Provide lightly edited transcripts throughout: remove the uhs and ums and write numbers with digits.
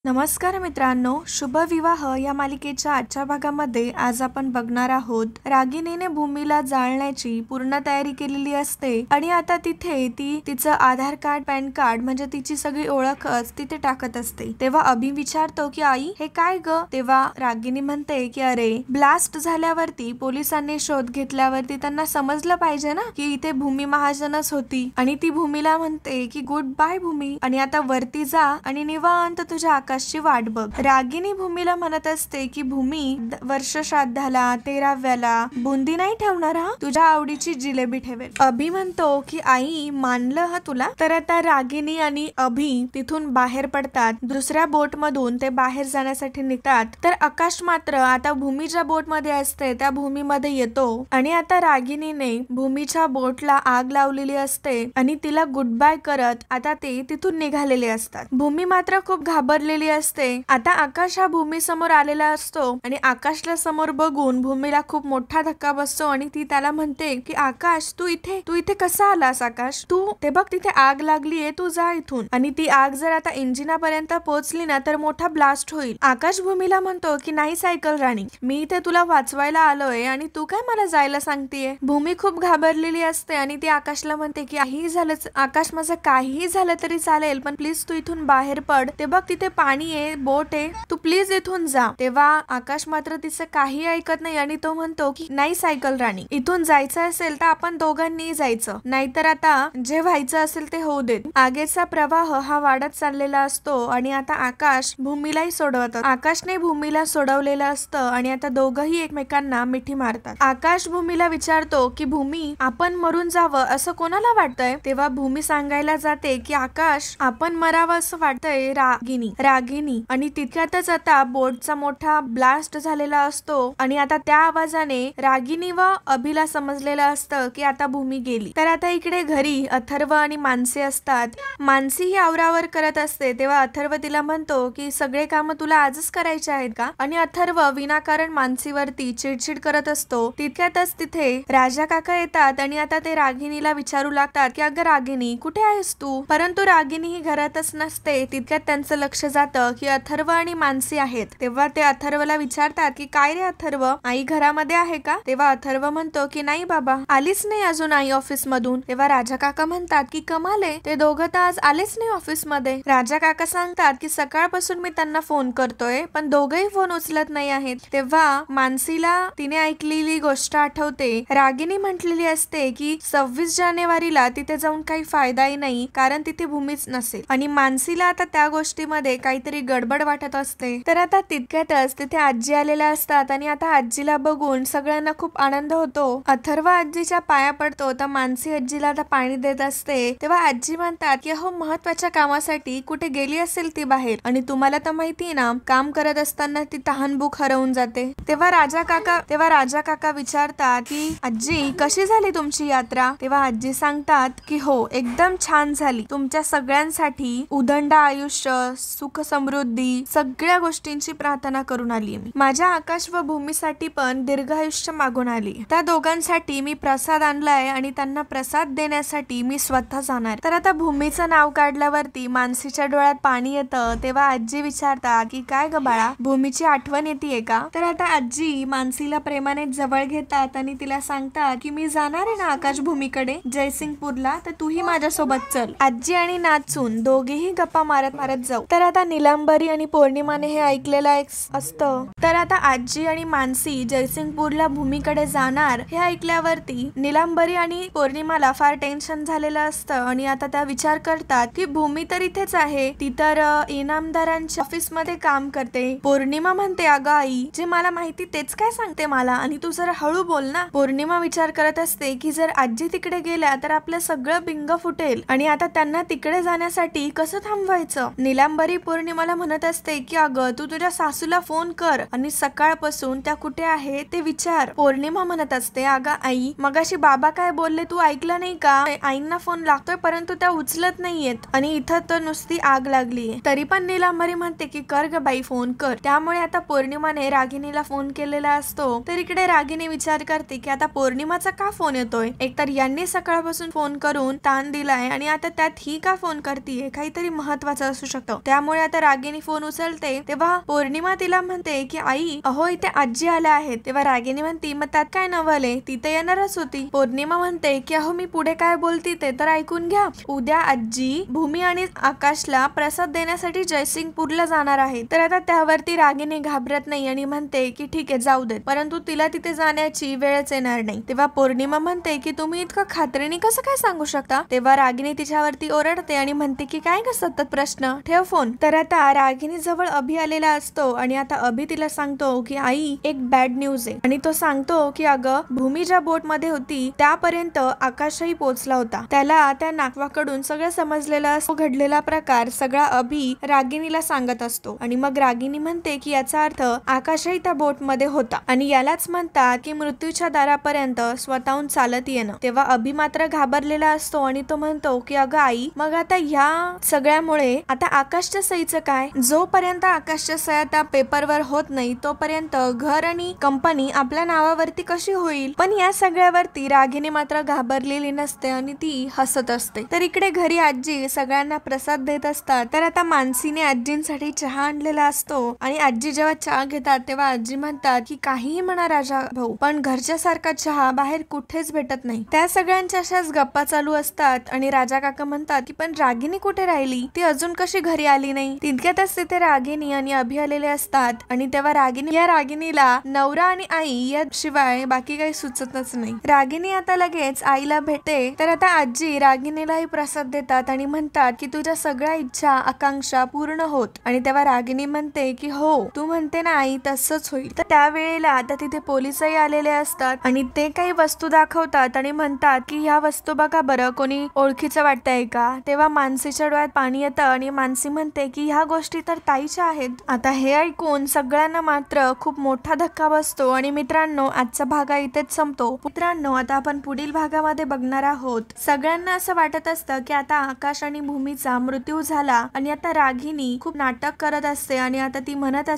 नमस्कार मित्रांनो, शुभ विवाह या मालिकेच्या आजच्या भागामध्ये आज आपण बघणार आहोत रागिनीने भूमीला जाळण्याची पूर्ण तयारी केलेली असते आणि आता तिथे ती तिचं आधार कार्ड, पॅन कार्ड म्हणजे तिची सगळी ओळखच तिथे टाकत असते। तेव्हा अभि विचारतो की आई हे काय ग? तेव्हा रागिनी म्हणते की अरे ब्लास्ट झाल्यावरती पोलिसांनी शोध घेतल्यावरती त्यांना समजलं पाहिजे ना की इथे भूमी महाजनच होती आणि ती भूमीला म्हणते की गुड बाय भूमी आणि आता वरती जा आणि निवांत तुझ्या आकाशची वाट बघ। रागिनी भूमीला म्हणत असते की भूमी वर्ष श्राद्धाला 13व्याला बुंदी नाही ठेवणार हा, तुझ्या आवडीची जिलेबी ठेवेल। अभि म्हणतो की आई मानलं हा तुला। तर आता रागिनी आणि अभि तिथून बाहेर पडतात, दुसऱ्या बोट मधून ते बाहेर जाण्यासाठी निघतात। तर आकाश मात्र आता भूमीच्या बोट मध्ये असते त्या भूमीमध्ये येतो आणि आता रागिनीने भूमीच्या बोटला आग लावलेली असते आणि तिला गुड बाय करत आता ते तिथून निघालेले असतात। भूमी मात्र खूप घाबरलेली असते। आता आकाश हा भूमी समोर आलेला असतो आणि आकाशला समोर बघून भूमीला खूप मोठा धक्का बसतो आणि ती त्याला म्हणते की आकाश तू इथे कसा आलास? आकाश तू ते बघ तिथे आग लागलीये, तू जा इथून। आणि ती आग जर आता इंजिनापर्यंत पोहोचली ना तर मोठा ब्लास्ट होईल। आकाश भूमीला म्हणतो की नाही सायकल राणी, मी इथे तुला वाचवायला आलोय आणि तू काय मला जायला सांगतेय? भूमी खूप घाबरलेली असते आणि ती आकाशला म्हणते की काहीही झालं आकाश, माझं काहीही झालं तरी चालेल पण प्लीज तू इथून बाहेर पड, ते बघ तिथे पाणी आहे, बोट आहे, तू प्लीज इथून जा। तेव्हा आकाश मात्र तिचं काही ऐकत नाही आणि तो म्हणतो की नाही सायकल राणी, इथून जायचं असेल तर आपण दोघांनी जायचं, नाहीतर आता जे व्हायचं असेल ते होऊ देत। आगीचा प्रवाह हा वाढत चाललेला असतो आणि आता आकाश भूमीलाही सोडवतात। आकाशने भूमीला सोडवलेलं असतं आणि आता दोघंही एकमेकांना मिठी मारतात। आकाश भूमीला विचारतो की भूमी आपण मरून जावं असं कोणाला वाटतंय? तेव्हा भूमी सांगायला जाते की आकाश आपण मरावं असं वाटतंय रागिनी आणि तितक्यातच आता बोटचा मोठा ब्लास्ट झालेला असतो आणि आता त्या आवाजाने रागिनी व अभिला समजलेलं असतं की आता भूमी गेली। तर आता इकडे घरी अथर्व आणि मानसी असतात। मानसी ही आवरावर करत असते तेव्हा अथर्व तिला म्हणतो की सगळे काम तुला आजच करायचे आहेत का? आणि अथर्व विनाकारण मानसीवरती चिडचिड करत असतो। तितक्यातच तिथे राजा काका येतात आणि आता ते रागिनीला विचारू लागतात की अगं रागिनी कुठे आहेस तू? परंतु रागिनी ही घरातच नसते। तितक्यात त्यांचं लक्ष जातं की अथर्व आणि मानसी आहेत। तेव्हा ते अथर्वला विचारतात की काय रे अथर्व, आई घरामध्ये आहे का? तेव्हा अथर्व म्हणतो की नाही बाबा, आलीच नाही अजून आई ऑफिस मधून। तेव्हा राजा काका म्हणतात की कमाल आहे, ते दोघं तर आज आलेच नाही ऑफिस मध्ये। राजा काका सांगतात की सकाळपासून मी त्यांना फोन करतोय पण दोघंही फोन उचलत नाही आहेत। तेव्हा मानसीला तिने ऐकलेली गोष्ट आठवते। रागिनी म्हटलेली असते की 26 जानेवारीला तिथे जाऊन काही फायदाही नाही कारण तिथे भूमीच नसेल आणि मानसीला आता त्या गोष्टीमध्ये काहीतरी गडबड वाटत असते। तर आता तितक्यातच तिथे आजी आलेल्या असतात आणि आता आजीला बघून सगळ्यांना खूप आनंद होतो। अथर्व आजीच्या पाया पडतो तर मानसी आजीला आता पाणी देत असते। तेव्हा आजी म्हणतात की हो महत्वाच्या कामासाठी कुठे गेली असेल ती बाहेर आणि तुम्हाला तर माहितीये ना काम करत असताना ती तहानभूक हरवून जाते। तेव्हा राजा काका विचारतात की आजी कशी झाली तुमची यात्रा? तेव्हा आजी सांगतात की हो एकदम छान झाली, तुमच्या सगळ्यांसाठी उदंड आयुष्य, सुख समृद्धी सगळ्या गोष्टींची प्रार्थना करून आली मी। माझ्या आकाश व भूमीसाठी पण दीर्घ आयुष्य मागून आली। त्या दोघांसाठी मी प्रसाद आणलाय आणि त्यांना प्रसाद देण्यासाठी मी स्वतः जाणार। तर आता भूमीचं नाव काढल्यावरती मानसीच्या डोळ्यात पाणी येतं। तेव्हा आजी विचारतात की काय ग बाळा, भूमीची आठवण येतेय का? तर आता आजी मानसीला प्रेमाने जवळ घेतात आणि तिला सांगतात की मी जाणार आहे ना आकाश भूमीकडे जयसिंगपूरला, तर तूही माझ्यासोबत चल। आजी आणि नाचून दोघेही गप्पा मारत जाऊ। तर आता निलांबरी आणि पौर्णिमाने हे ऐकलेलं असतं। तर आता आजी आणि मानसी जयसिंगपूरला भूमीकडे जाणार हे ऐकल्यावरती निलांबरी आणि पौर्णिमाला फार टेन्शन झालेलं असतं आणि आता त्या विचार करतात की भूमी तर इथेच आहे, ती तर इनामदारांच्या ऑफिस मध्ये काम करते। पौर्णिमा म्हणते अगं आई जे मला माहिती तेच काय सांगते मला आणि तू जरा हळू बोल ना। पौर्णिमा विचार करत असते की जर आजी तिकडे गेल्या तर आपलं सगळं बिंग फुटेल आणि आता त्यांना तिकडे जाण्यासाठी कसं थांबवायचं? निलांबरी पौर्णिमाला म्हणत असते की अगं तू तुझ्या सासूला फोन कर आणि सकाळपासून त्या कुठे आहे ते विचार। पौर्णिमा म्हणत असते अगं आई मगाशी बाबा काय बोलले तू ऐकलं नाही का? आईंना फोन लागतोय परंतु त्या उचलत नाहीयेत आणि इथं तर नुसती आग लागलीये। तरी पण निलांबरी म्हणते की कर ग बाई फोन कर। त्यामुळे आता पौर्णिमाने रागिनीला फोन केलेला असतो। तर इकडे रागिनी विचार करते की आता पौर्णिमाचा का फोन येतोय? एकतर यांनी सकाळपासून फोन करून ताण दिलाय आणि आता त्यात ही का फोन करतीये, काहीतरी महत्वाचं असू शकतं। त्यामुळे आता रागिनी फोन उचलते तेव्हा पौर्णिमा तिला म्हणते की आई अहो इथे आजी आल्या आहेत. तेव्हा रागिनी म्हणती मग त्यात काय नवले, ती तर येणारच होती. पौर्णिमा म्हणते की अहो मी पुढे काय बोलती ते तर ऐकून घ्या. उद्या आजी भूमी आणि आकाशला प्रसाद देण्यासाठी जयसिंगपूरला जाणार आहे. तर आता त्यावरती रागिनी घाबरत नाही आणि म्हणते की ठीक आहे जाऊ देत, परंतु तिला तिथे जाण्याची वेळच येणार नाही. तेव्हा पौर्णिमा म्हणते की तुम्ही इतकं खात्रीने कसं काय सांगू शकता. तेव्हा रागिनी तिच्यावरती ओरडते आणि म्हणते की काय ग सतत प्रश्न, ठेव फोन. तर आता रागिनी जवळ अभि आलेला असतो आणि आता अभि तिला सांगतो की आई एक बॅड न्यूज आहे. आणि तो सांगतो की अगं भूमी ज्या बोट मध्ये होती त्यापर्यंत आकाशही पोहोचला होता. त्याला त्या नागवाकडून सगळं समजलेलं असतो. घडलेला प्रकार सगळा अभि रागिनीला सांगत असतो आणि मग रागिनी म्हणते की याचा अर्थ आकाशही त्या बोट मध्ये होता आणि यालाच म्हणतात की मृत्यूच्या दारापर्यंत स्वतःहून चालत येणं. तेव्हा अभि मात्र घाबरलेला असतो आणि तो म्हणतो की अगं आई मग आता ह्या सगळ्यामुळे आता आकाशच्या सहीचं काय. जोपर्यंत आकाशच्या सह्या त्या पेपरवर होत नाही तोपर्यंत घर आणि कंपनी आपल्या नावावरती कशी होईल. पण या सगळ्यावरती रागिनी मात्र घाबरलेली नसते आणि ती हसत असते. तर इकडे घरी आजी सगळ्यांना प्रसाद देत असतात. तर आता मानसीने आजींसाठी चहा आणलेला असतो आणि आजी जेव्हा चहा घेतात तेव्हा आजी म्हणतात की काहीही म्हणा राजा भाऊ, पण घरच्या सारखा चहा बाहेर कुठेच भेटत नाही. त्या सगळ्यांच्या अशाच गप्पा चालू असतात आणि राजा काका म्हणतात की पण रागिनी कुठे राहिली, ती अजून कशी घरी आली नाही. तितक्यातच तिथे रागिनी आणि अभि आलेले असतात आणि तेव्हा रागिनीला नवरा आणि आई या शिवाय बाकी काही सुचतच नाही. रागिनी आता लगेच आईला भेटते. तर आता आजी रागिनीलाही प्रसाद देतात आणि म्हणतात की तुझ्या सगळ्या इच्छा आकांक्षा पूर्ण होत. आणि तेव्हा रागिनी म्हणते की हो तू म्हणते ना आई तसंच होईल. तर त्यावेळेला आता तिथे पोलिसही आलेले असतात आणि ते काही वस्तू दाखवतात आणि म्हणतात की ह्या वस्तू बघा बरं, कोणी ओळखीचं वाटतंय का. तेव्हा मानसीच्या डोळ्यात पाणी येतं आणि मानसी म्हणते की ह्या गोष्टी तर ताईच्या आहेत. आता हे ऐकून सगळ्यांना मात्र खूप मोठा धक्का बसतो आणि मित्रांनो आजचा भाग इथेच संपतो. मित्रांनो आता आपण पुढील भागामध्ये बघणार आहोत. सगळ्यांना असं वाटत असतं की आता आकाश आणि भूमीचा मृत्यू झाला आणि आता रागिनी खूप नाटक करत असते आणि आता ती म्हणत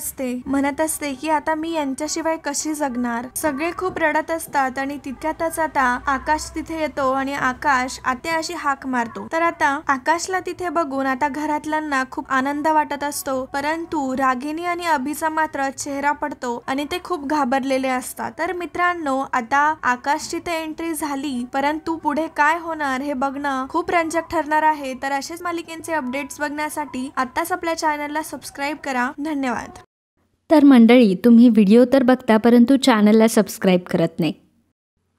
असते की आता मी यांच्याशिवाय कशी जगणार. सगळे खूप रडत असतात आणि तितक्यातच आता आकाश तिथे येतो आणि आकाश आत्या अशी हाक मारतो. तर आता आकाशला तिथे बघून आता घरातल्यांना खूप आनंद वाटत असतो, परंतु रागिनी आणि अभिचा मात्र चेहरा पडतो आणि ते खूप घाबरलेले असतात. तर मित्रांनो आता आकाशची ते एंट्री झाली, परंतु पुढे काय होणार हे बघणं खूप रंजक ठरणार आहे. तर असेच मालिकेंचे अपडेट्स बघण्यासाठी आताच आपल्या चॅनलला सबस्क्राईब करा. धन्यवाद. तर मंडळी तुम्ही व्हिडिओ तर बघता परंतु चॅनलला सबस्क्राईब करत नाही.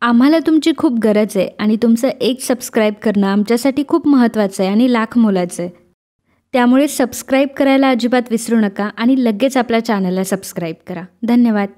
आम्हाला तुमची खूप गरज आहे आणि तुमचं एक सबस्क्राईब करणं आमच्यासाठी खूप महत्त्वाचं आहे आणि लाख मोलाचं आहे. त्यामुळे सबस्क्राईब करायला अजिबात विसरू नका आणि लगेच आपल्या चॅनलला सबस्क्राईब करा. धन्यवाद.